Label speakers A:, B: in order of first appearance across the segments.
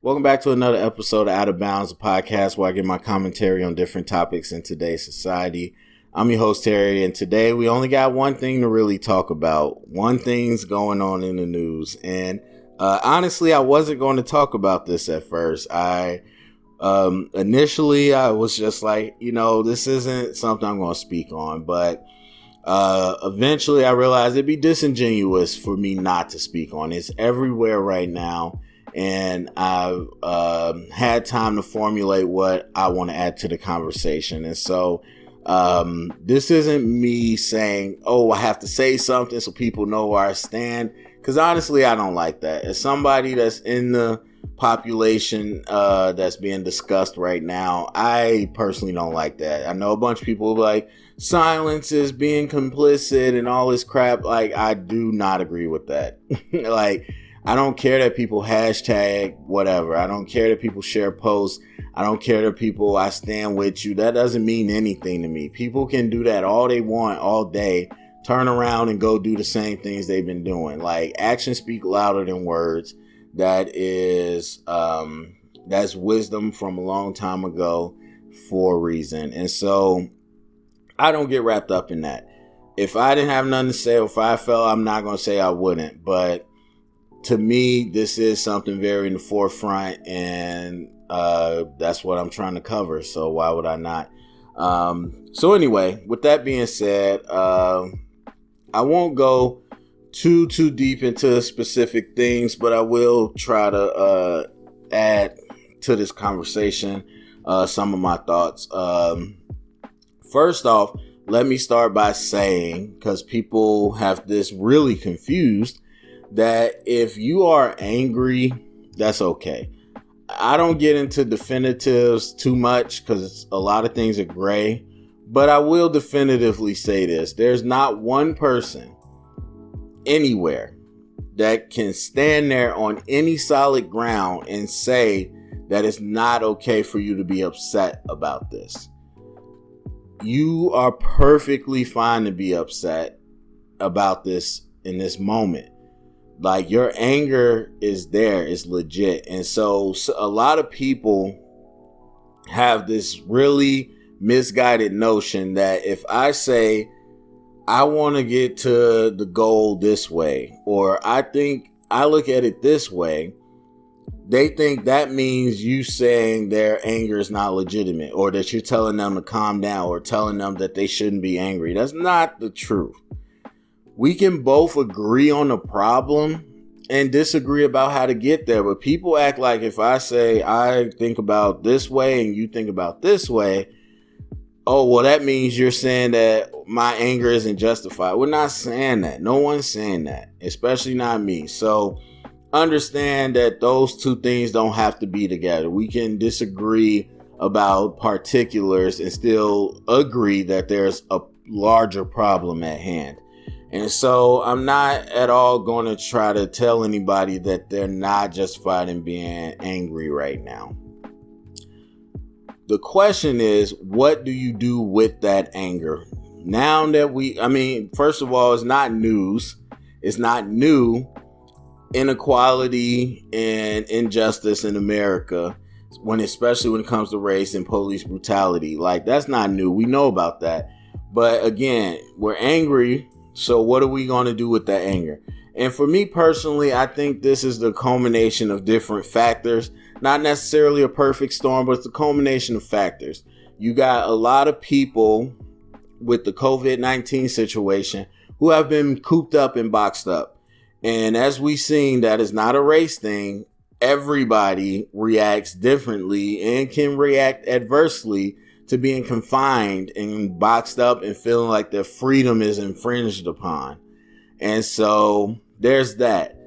A: Welcome back to another episode of Out of Bounds, a podcast where I give my commentary on different topics in today's society. I'm your host, Terry, and today we only got one thing to really talk about. One thing's going on in the news, and honestly, I wasn't going to talk about this at first. Initially, I was just like, this isn't something I'm going to speak on, but eventually I realized it'd be disingenuous for me not to speak on it. It's everywhere right now. And I've had time to formulate what I want to add to the conversation. And so this isn't me saying, I have to say something so people know where I stand. Because honestly, I don't like that. As somebody that's in the population that's being discussed right now, I personally don't like that. I know a bunch of people will be like, silence is being complicit and all this crap. Like, I do not agree with that. I don't care that people hashtag whatever. I don't care that people share posts. I don't care that people, I stand with you. That doesn't mean anything to me. People can do that all they want all day, turn around and go do the same things they've been doing. Like, actions speak louder than words. That is, that's wisdom from a long time ago for a reason. And so I don't get wrapped up in that. If I didn't have nothing to say, or if I felt, I'm not going to say I wouldn't, but to me, this is something very in the forefront, and that's what I'm trying to cover. So why would I not? So anyway, with that being said, I won't go too deep into specific things, but I will try to add to this conversation some of my thoughts. First off, let me start by saying, because people have this really confused, that if you are angry, that's okay. I don't get into definitives too much because a lot of things are gray, but I will definitively say this. There's not one person anywhere that can stand there on any solid ground and say that it's not okay for you to be upset about this. You are perfectly fine to be upset about this in this moment. Like, your anger is there, it's legit. And so a lot of people have this really misguided notion that if I say I want to get to the goal this way, or I think I look at it this way, they think that means you saying their anger is not legitimate, or that you're telling them to calm down, or telling them that they shouldn't be angry. That's not the truth. We can both agree on the problem and disagree about how to get there. But people act like if I say I think about this way and you think about this way, that means you're saying that my anger isn't justified. We're not saying that. No one's saying that, especially not me. So understand that those two things don't have to be together. We can disagree about particulars and still agree that there's a larger problem at hand. And so I'm not at all going to try to tell anybody that they're not justified in being angry right now. The question is, what do you do with that anger? Now that first of all, it's not news. It's not new. Inequality and injustice in America, especially when it comes to race and police brutality. Like, that's not new. We know about that. But again, we're angry. So what are we going to do with that anger? And for me personally, I think this is the culmination of different factors. Not necessarily a perfect storm, but it's a culmination of factors. You got a lot of people with the COVID-19 situation who have been cooped up and boxed up. And as we've seen, that is not a race thing. Everybody reacts differently and can react adversely to being confined and boxed up and feeling like their freedom is infringed upon. And so there's that.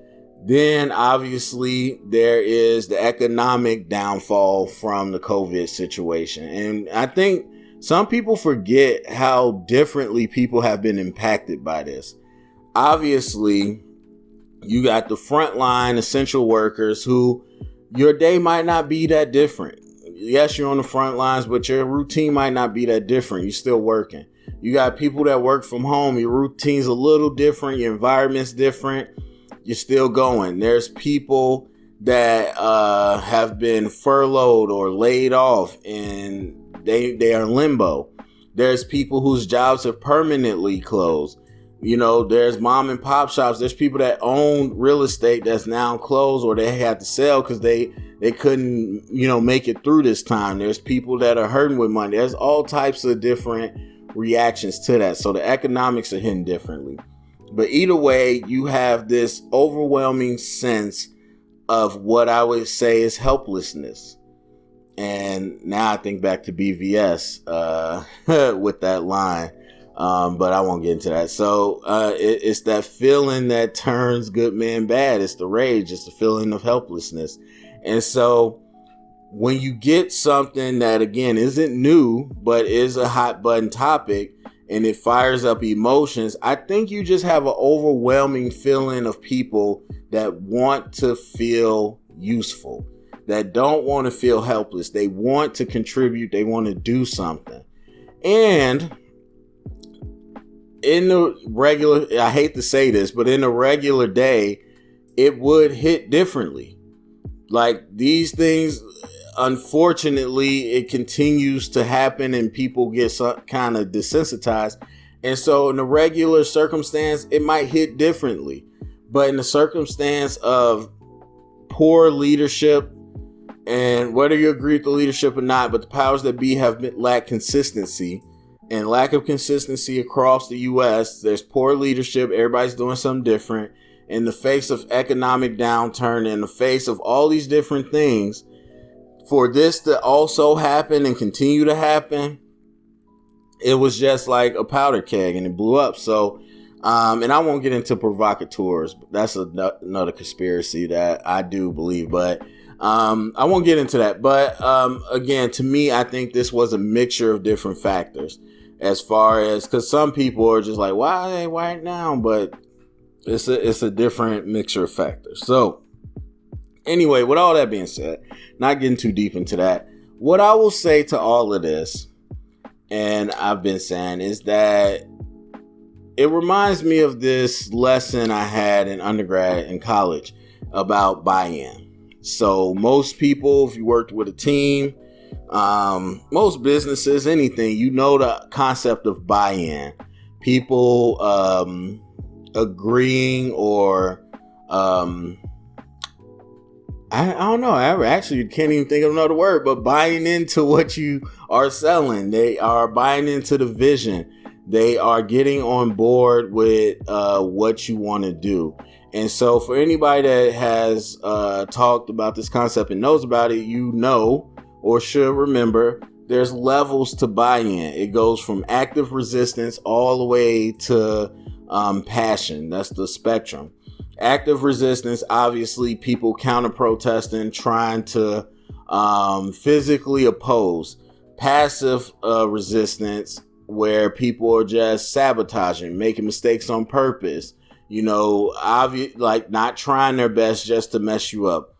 A: Then obviously there is the economic downfall from the COVID situation. And I think some people forget how differently people have been impacted by this. Obviously, you got the frontline essential workers who your day might not be that different. Yes, you're on the front lines, but your routine might not be that different. You're still working. You got people that work from home. Your routine's a little different. Your environment's different. You're still going. There's people that have been furloughed or laid off, and they are in limbo. There's people whose jobs have permanently closed. There's mom and pop shops. There's people that own real estate that's now closed, or they had to sell because they couldn't, make it through this time. There's people that are hurting with money. There's all types of different reactions to that. So the economics are hitting differently. But either way, you have this overwhelming sense of what I would say is helplessness. And now I think back to BVS with that line. But I won't get into that. So it's that feeling that turns good man bad. It's the rage. It's the feeling of helplessness. And so when you get something that, again, isn't new, but is a hot button topic, and it fires up emotions, I think you just have an overwhelming feeling of people that want to feel useful, that don't want to feel helpless. They want to contribute. They want to do something. And in the regular, I hate to say this, but in a regular day, it would hit differently. Like these things, unfortunately, it continues to happen and people get kind of desensitized. And so in a regular circumstance, it might hit differently. But in the circumstance of poor leadership, and whether you agree with the leadership or not, but the powers that be have lacked consistency, and lack of consistency across the U.S. There's poor leadership. Everybody's doing something different. In the face of economic downturn, in the face of all these different things, for this to also happen and continue to happen, it was just like a powder keg and it blew up. So, and I won't get into provocateurs. That's another conspiracy that I do believe, but I won't get into that. But again, to me, I think this was a mixture of different factors. As far as, because some people are just like, why are they white now? But it's a different mixture of factors. So anyway, with all that being said, not getting too deep into that, what I will say to all of this, and I've been saying, is that it reminds me of this lesson I had in undergrad and college about buy-in. So most people, if you worked with a team, most businesses, anything, the concept of buy-in. People agreeing or I don't know. I actually can't even think of another word, but buying into what you are selling. They are buying into the vision. They are getting on board with what you want to do. And so for anybody that has talked about this concept and knows about it, or should remember, there's levels to buy-in. It goes from active resistance all the way to passion. That's the spectrum. Active resistance, obviously, people counter-protesting, trying to physically oppose. Passive resistance, where people are just sabotaging, making mistakes on purpose, like not trying their best just to mess you up.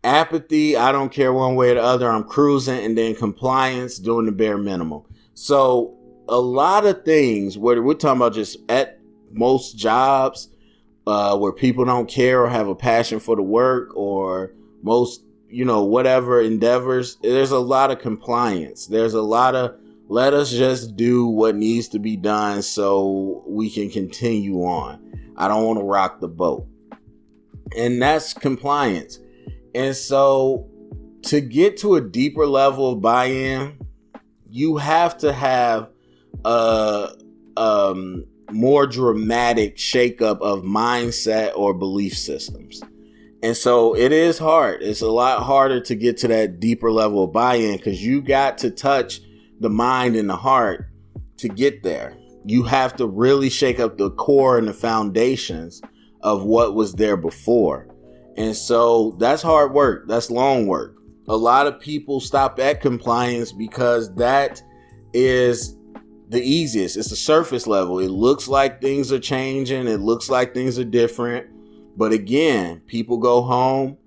A: Apathy, I don't care one way or the other, I'm cruising. And then compliance, doing the bare minimum. So a lot of things, whether we're talking about just at most jobs, where people don't care or have a passion for the work, or most, whatever endeavors, there's a lot of compliance. There's a lot of, let us just do what needs to be done so we can continue on. I don't want to rock the boat. And that's compliance. And so to get to a deeper level of buy-in, you have to have a more dramatic shakeup of mindset or belief systems. And so it is hard. It's a lot harder to get to that deeper level of buy-in, because you got to touch the mind and the heart to get there. You have to really shake up the core and the foundations of what was there before. And so that's hard work. That's long work. A lot of people stop at compliance because that is the easiest. It's the surface level. It looks like things are changing. It looks like things are different. But again, people go home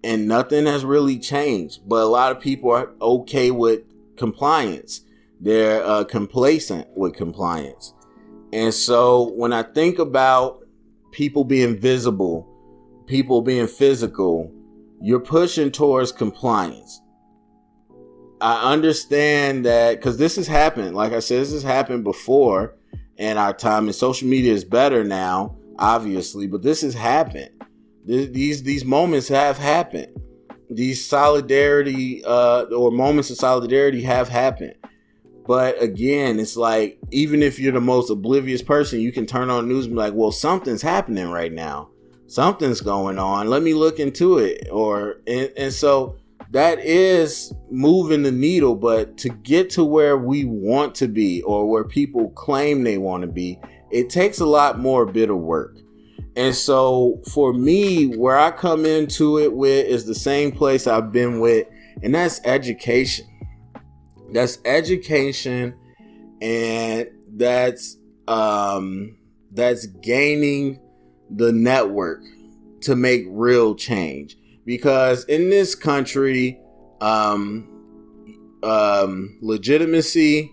A: and nothing has really changed. But a lot of people are okay with compliance. They're complacent with compliance. And so when I think about people being visible, people being physical, you're pushing towards compliance. I understand that because this has happened. Like I said, this has happened before in our time, and social media is better now, obviously, but this has happened. These moments have happened. These solidarity or moments of solidarity have happened. But again, it's like, even if you're the most oblivious person, you can turn on the news and be like, well, something's happening right now. Something's going on. Let me look into it. And so that is moving the needle. But to get to where we want to be, or where people claim they want to be, it takes a lot more bit of work. And so for me, where I come into it with is the same place I've been with, and that's education. That's education, and that's gaining the network to make real change. Because in this country, legitimacy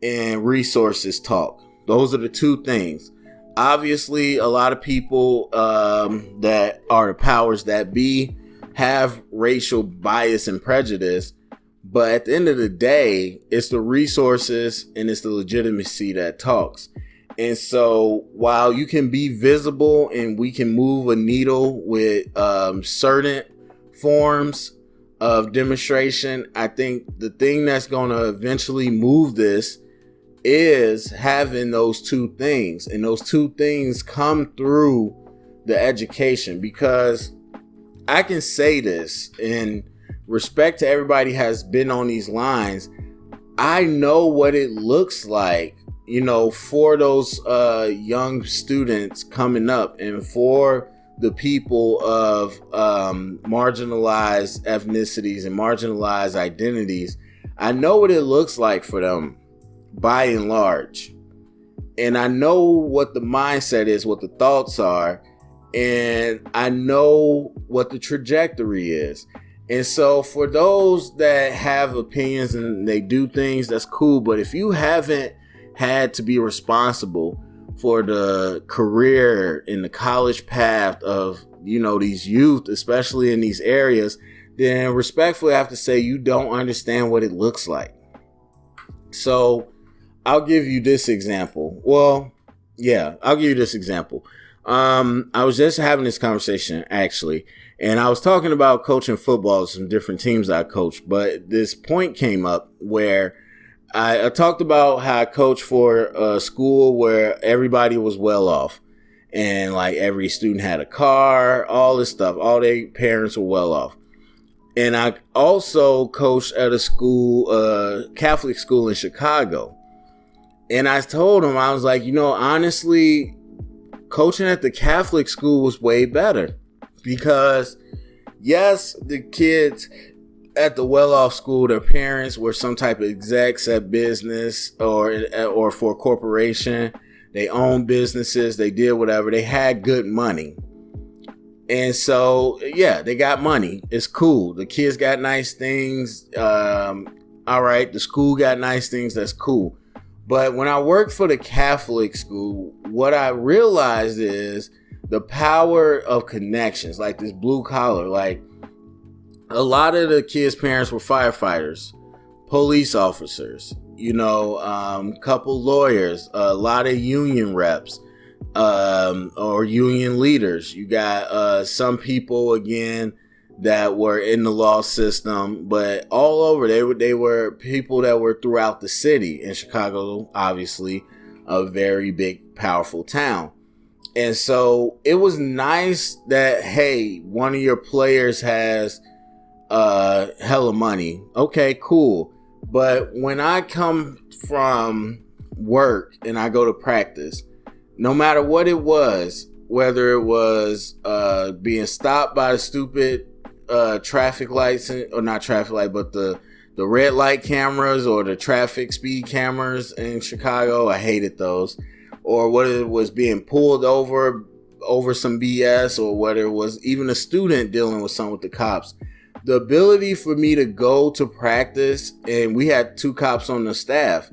A: and resources talk. Those are the two things. Obviously, a lot of people that are the powers that be have racial bias and prejudice. But at the end of the day, it's the resources and it's the legitimacy that talks. And so while you can be visible and we can move a needle with certain forms of demonstration, I think the thing that's going to eventually move this is having those two things. And those two things come through the education. Because I can say this, and respect to everybody has been on these lines, I know what it looks like, for those young students coming up, and for the people of marginalized ethnicities and marginalized identities. I know what it looks like for them, by and large. And I know what the mindset is, what the thoughts are, and I know what the trajectory is. And so for those that have opinions and they do things, that's cool. But if you haven't had to be responsible for the career and the college path of, these youth, especially in these areas, then respectfully I have to say you don't understand what it looks like. So I'll give you this example. I'll give you this example. I was just having this conversation, actually, and I was talking about coaching football, some different teams I coached, but this point came up where I talked about how I coached for a school where everybody was well off, and like every student had a car, all this stuff, all their parents were well off. And I also coached at a school, Catholic school in Chicago. And I told him, I was like, honestly, coaching at the Catholic school was way better, because yes, the kids at the well-off school, their parents were some type of execs at business or for a corporation. They owned businesses. They did whatever. They had good money. And so, yeah, they got money. It's cool. The kids got nice things. All right. The school got nice things. That's cool. But when I worked for the Catholic school, what I realized is the power of connections, like this blue collar. Like, a lot of the kids' parents were firefighters, police officers, couple lawyers, a lot of union reps, or union leaders. You got some people, again, that were in the law system, but all over. They were people that were throughout the city. In Chicago, obviously, a very big, powerful town. And so it was nice that, hey, one of your players has hella money. Okay, cool. But when I come from work and I go to practice, no matter what it was, whether it was being stopped by the stupid traffic lights, or not traffic light, but the red light cameras or the traffic speed cameras in Chicago, I hated those. Or whether it was being pulled over some BS, or whether it was even a student dealing with something with the cops. The ability for me to go to practice, and we had 2 cops on the staff,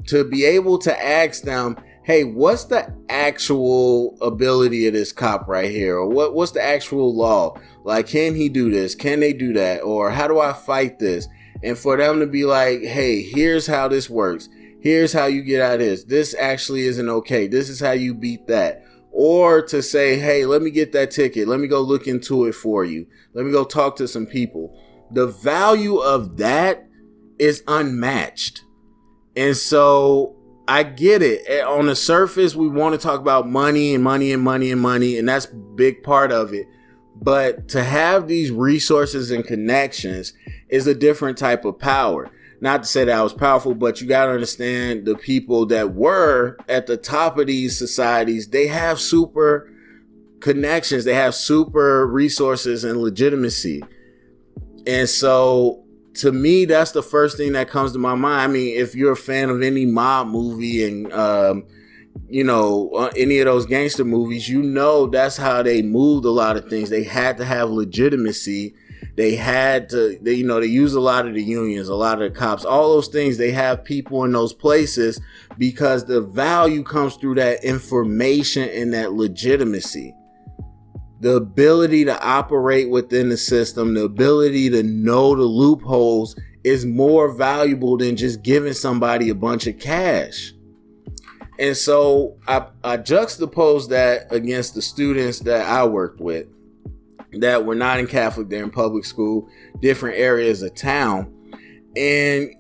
A: to be able to ask them, hey, what's the actual ability of this cop right here? Or what's the actual law? Like, can he do this? Can they do that? Or how do I fight this? And for them to be like, hey, here's how this works. Here's how you get out of this. This actually isn't okay. This is how you beat that. Or to say, hey, let me get that ticket. Let me go look into it for you. Let me go talk to some people. The value of that is unmatched. And so I get it. On the surface, we want to talk about money and money and money and money, and that's a big part of it. But to have these resources and connections is a different type of power. Not to say that I was powerful, but you got to understand the people that were at the top of these societies, they have super connections. They have super resources and legitimacy. And so to me, that's the first thing that comes to my mind. I mean, if you're a fan of any mob movie and, any of those gangster movies, that's how they moved a lot of things. They had to have legitimacy. They had to, they use a lot of the unions, a lot of the cops, all those things. They have people in those places because the value comes through that information and that legitimacy. The ability to operate within the system, the ability to know the loopholes is more valuable than just giving somebody a bunch of cash. And so I juxtapose that against the students that I worked with that were not in Catholic, they're in public school, different areas of town. And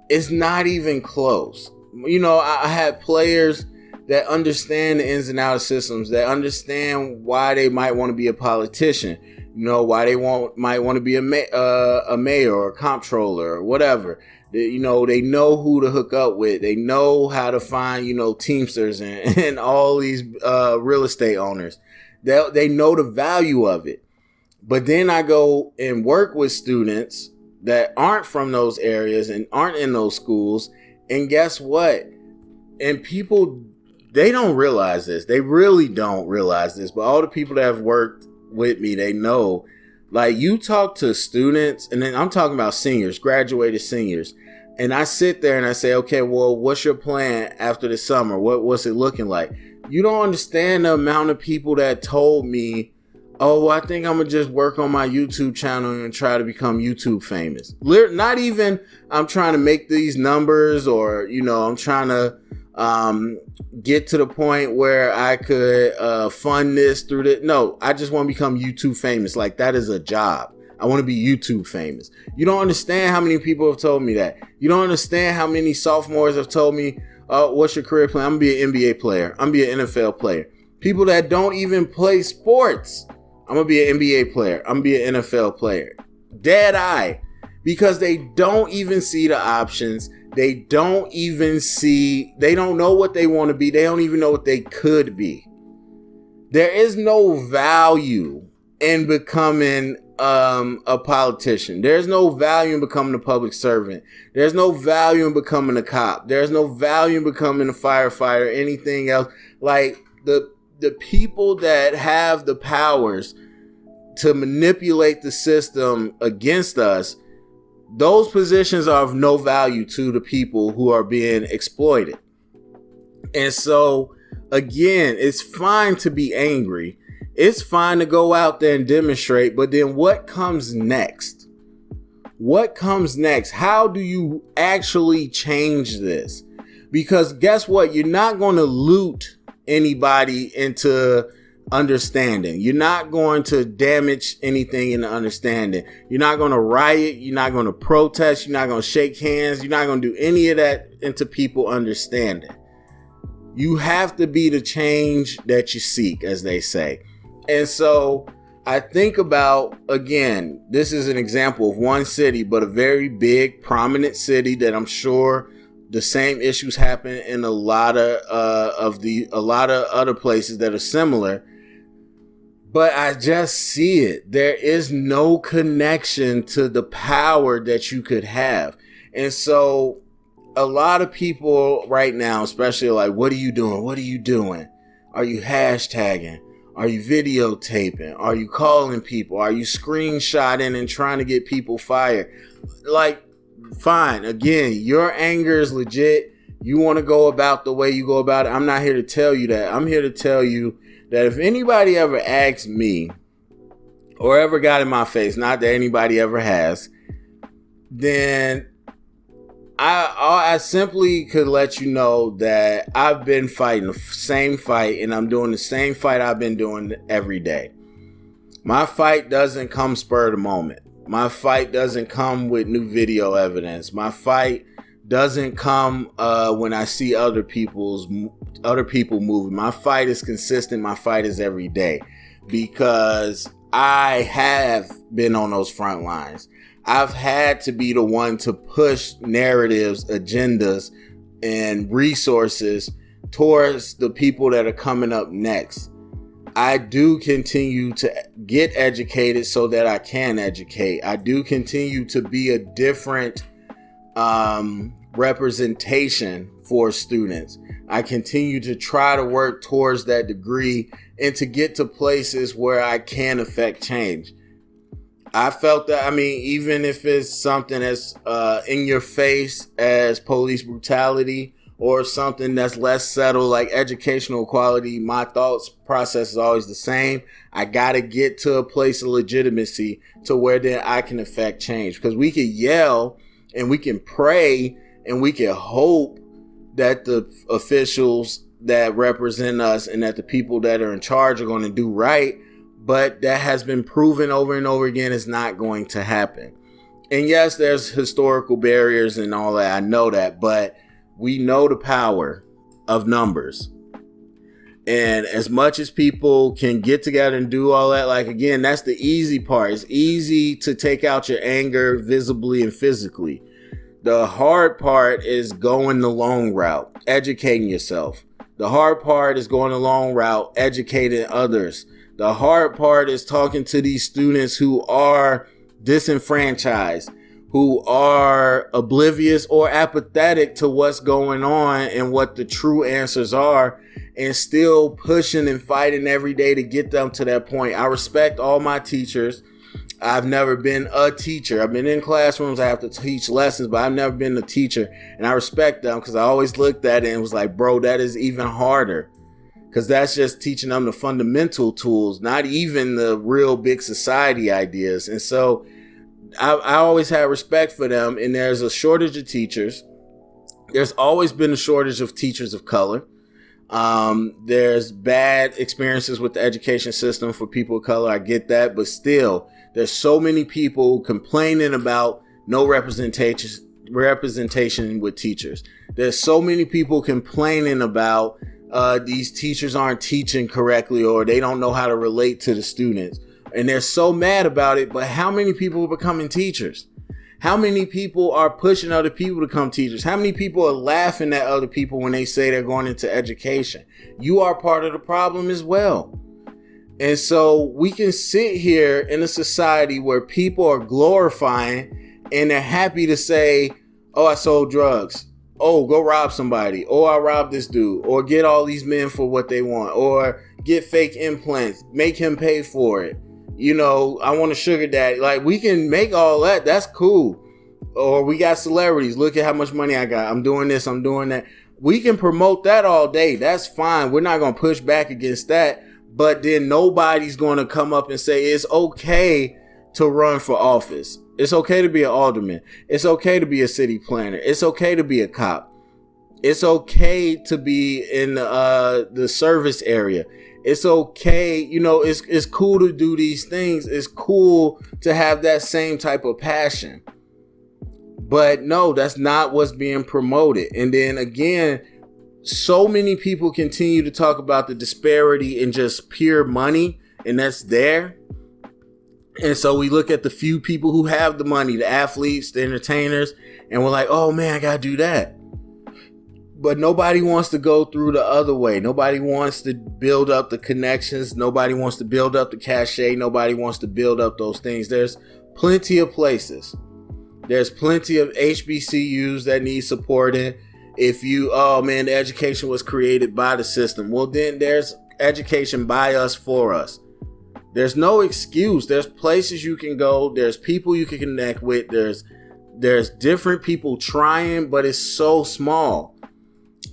A: it's not even close. I had players that understand the ins and outs of systems, that understand why they might want to be a politician, why they might want to be a mayor or a comptroller or whatever. They know who to hook up with. They know how to find, Teamsters and all these real estate owners. They know the value of it. But then I go and work with students that aren't from those areas and aren't in those schools. And guess what? And people, they don't realize this. They really don't realize this. But all the people that have worked with me, they know. Like, you talk to students, and then I'm talking about seniors, graduated seniors. And I sit there and I say, okay, well, what's your plan after the summer? What's it looking like? You don't understand the amount of people that told me, oh, well, I think I'm going to just work on my YouTube channel and try to become YouTube famous. Not even I'm trying to make these numbers or, I'm trying to get to the point where I could fund this through the. No, I just want to become YouTube famous. Like, that is a job. I want to be YouTube famous. You don't understand how many people have told me that. You don't understand how many sophomores have told me, what's your career plan? I'm going to be an NBA player. I'm going to be an NFL player. People that don't even play sports. I'm going to be an NBA player. I'm going to be an NFL player. Dead eye. Because they don't even see the options. They don't know what they want to be. They don't even know what they could be. There is no value in becoming a politician. There's no value in becoming a public servant. There's no value in becoming a cop. There's no value in becoming a firefighter, anything else. Like, the people that have the powers to manipulate the system against us, those positions are of no value to the people who are being exploited. And so, again, it's fine to be angry. It's fine to go out there and demonstrate, but then what comes next? What comes next? How do you actually change this? Because guess what? You're not going to loot anybody into understanding. You're not going to damage anything in the understanding. You're not going to riot. You're not going to protest. You're not going to shake hands. You're not going to do any of that into people understanding. You have to be the change that you seek, as they say. And so I think about, again, this is an example of one city, but a very big, prominent city that I'm sure the same issues happen in a lot of other places that are similar. But I just see it. There is no connection to the power that you could have. And so a lot of people right now, especially, like, what are you doing? What are you doing? Are you hashtagging? Are you videotaping? Are you calling people? Are you screenshotting and trying to get people fired? Like, fine. Again, your anger is legit. You want to go about the way you go about it. I'm not here to tell you that. I'm here to tell you that if anybody ever asked me or ever got in my face, not that anybody ever has, then I simply could let you know that I've been fighting the same fight, and I'm doing the same fight I've been doing every day. My fight doesn't come spur of the moment. My fight doesn't come with new video evidence. My fight doesn't come when I see other people moving. My fight is consistent. My fight is every day, because I have been on those front lines. I've had to be the one to push narratives, agendas, and resources towards the people that are coming up next. I do continue to get educated so that I can educate. I do continue to be a different representation for students. I continue to try to work towards that degree and to get to places where I can affect change. I felt that, even if it's something that's in your face as police brutality, or something that's less settled like educational equality, my thoughts process is always the same. I got to get to a place of legitimacy to where then I can affect change. Because we can yell and we can pray and we can hope that the officials that represent us and that the people that are in charge are going to do right. But that has been proven over and over again is not going to happen. And yes, there's historical barriers and all that. I know that. But we know the power of numbers. And as much as people can get together and do all that, like, again, that's the easy part. It's easy to take out your anger visibly and physically. The hard part is going the long route, educating yourself. The hard part is going the long route, educating others. The hard part is talking to these students who are disenfranchised, who are oblivious or apathetic to what's going on and what the true answers are, and still pushing and fighting every day to get them to that point. I respect all my teachers. I've never been a teacher. I've been in classrooms. I have to teach lessons, but I've never been a teacher. And I respect them because I always looked at it and was like, bro, that is even harder. Because that's just teaching them the fundamental tools, not even the real big society ideas. And so I always had respect for them. And there's a shortage of teachers. There's always been a shortage of teachers of color. There's bad experiences with the education system for people of color. I get that. But still, there's so many people complaining about no representation with teachers. There's so many people complaining about these teachers aren't teaching correctly, or they don't know how to relate to the students. And they're so mad about it. But how many people are becoming teachers? How many people are pushing other people to become teachers? How many people are laughing at other people when they say they're going into education? You are part of the problem as well. And so we can sit here in a society where people are glorifying and they're happy to say, oh, I sold drugs. Oh, go rob somebody. Oh, I robbed this dude. Or get all these men for what they want. Or get fake implants. Make him pay for it. You know, I want a sugar daddy. Like, we can make all that. That's cool. Or we got celebrities. Look at how much money I got. I'm doing this. I'm doing that. We can promote that all day. That's fine. We're not going to push back against that. But then nobody's going to come up and say it's okay to run for office. It's okay to be an alderman. It's okay to be a city planner. It's okay to be a cop. It's okay to be in the service area. It's okay. You know, it's cool to do these things. It's cool to have that same type of passion. But no, that's not what's being promoted. And then again, so many people continue to talk about the disparity in just pure money, and that's there. And so we look at the few people who have the money, the athletes, the entertainers, and we're like, oh man, I gotta do that. But nobody wants to go through the other way. Nobody wants to build up the connections. Nobody wants to build up the cachet. Nobody wants to build up those things. There's plenty of places. There's plenty of HBCUs that need supporting. If you, oh man, the education was created by the system. Well, then there's education by us for us. There's no excuse. There's places you can go. There's people you can connect with. There's different people trying, but it's so small.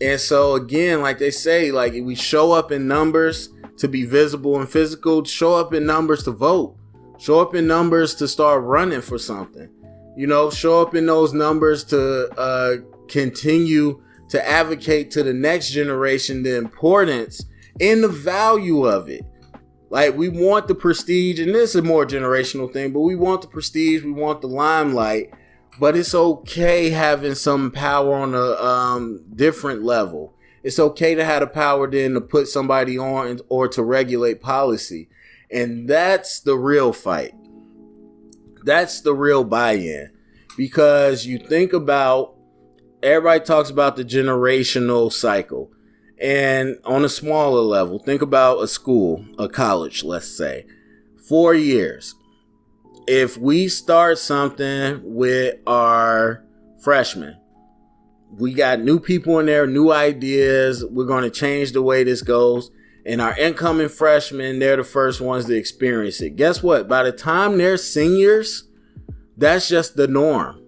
A: And so again, like they say, like we show up in numbers to be visible and physical, show up in numbers to vote, show up in numbers to start running for something, show up in those numbers to continue to advocate to the next generation the importance and the value of it. Like we want the prestige, and this is a more generational thing, but we want the prestige, we want the limelight, but it's okay having some power on a different level. It's okay to have the power then to put somebody on or to regulate policy. And that's the real fight. That's the real buy-in. Because you think about, everybody talks about the generational cycle. And on a smaller level, think about a school, a college, let's say, 4 years. If we start something with our freshmen, we got new people in there, new ideas. We're going to change the way this goes. And our incoming freshmen, they're the first ones to experience it. Guess what? By the time they're seniors, that's just the norm.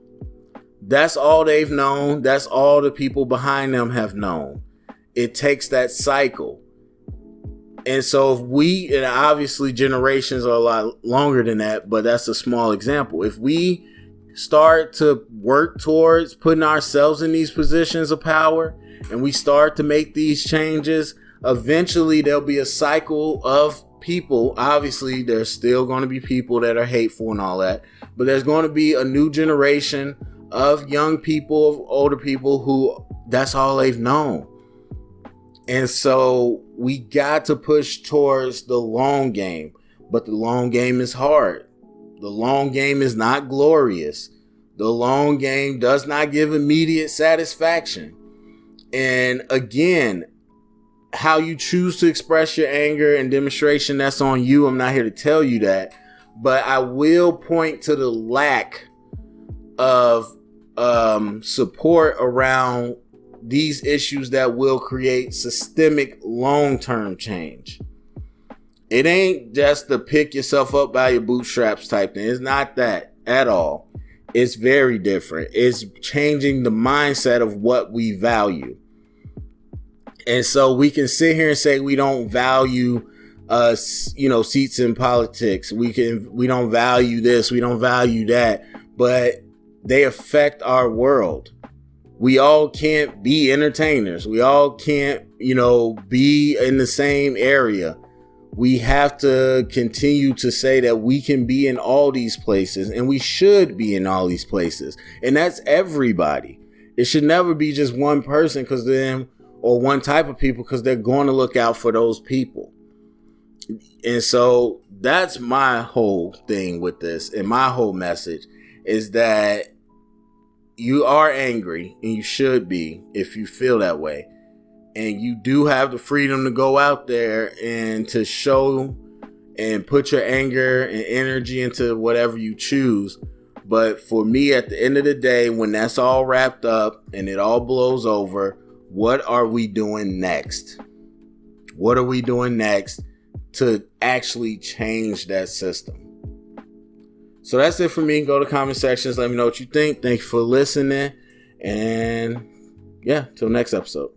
A: That's all they've known. That's all the people behind them have known. It takes that cycle. And so if and obviously generations are a lot longer than that, but that's a small example. If we start to work towards putting ourselves in these positions of power and we start to make these changes, eventually there'll be a cycle of people. Obviously, there's still going to be people that are hateful and all that, but there's going to be a new generation of young people, of older people who that's all they've known. And so we got to push towards the long game, but the long game is hard. The long game is not glorious. The long game does not give immediate satisfaction. And again, how you choose to express your anger and demonstration, that's on you. I'm not here to tell you that, but I will point to the lack of support around these issues that will create systemic long-term change. It ain't just to pick yourself up by your bootstraps type thing. It's not that at all. It's very different. It's changing the mindset of what we value. And so we can sit here and say we don't value seats in politics. We don't value this, we don't value that, but they affect our world. We all can't be entertainers. We all can't, be in the same area. We have to continue to say that we can be in all these places and we should be in all these places. And that's everybody. It should never be just one person or one type of people, because they're going to look out for those people. And so that's my whole thing with this. And my whole message is that you are angry, and you should be if you feel that way. And you do have the freedom to go out there and to show and put your anger and energy into whatever you choose. But for me, at the end of the day, when that's all wrapped up and it all blows over, what are we doing next? What are we doing next to actually change that system? So that's it for me. Go to comment sections. Let me know what you think. Thank you for listening. And yeah, till next episode.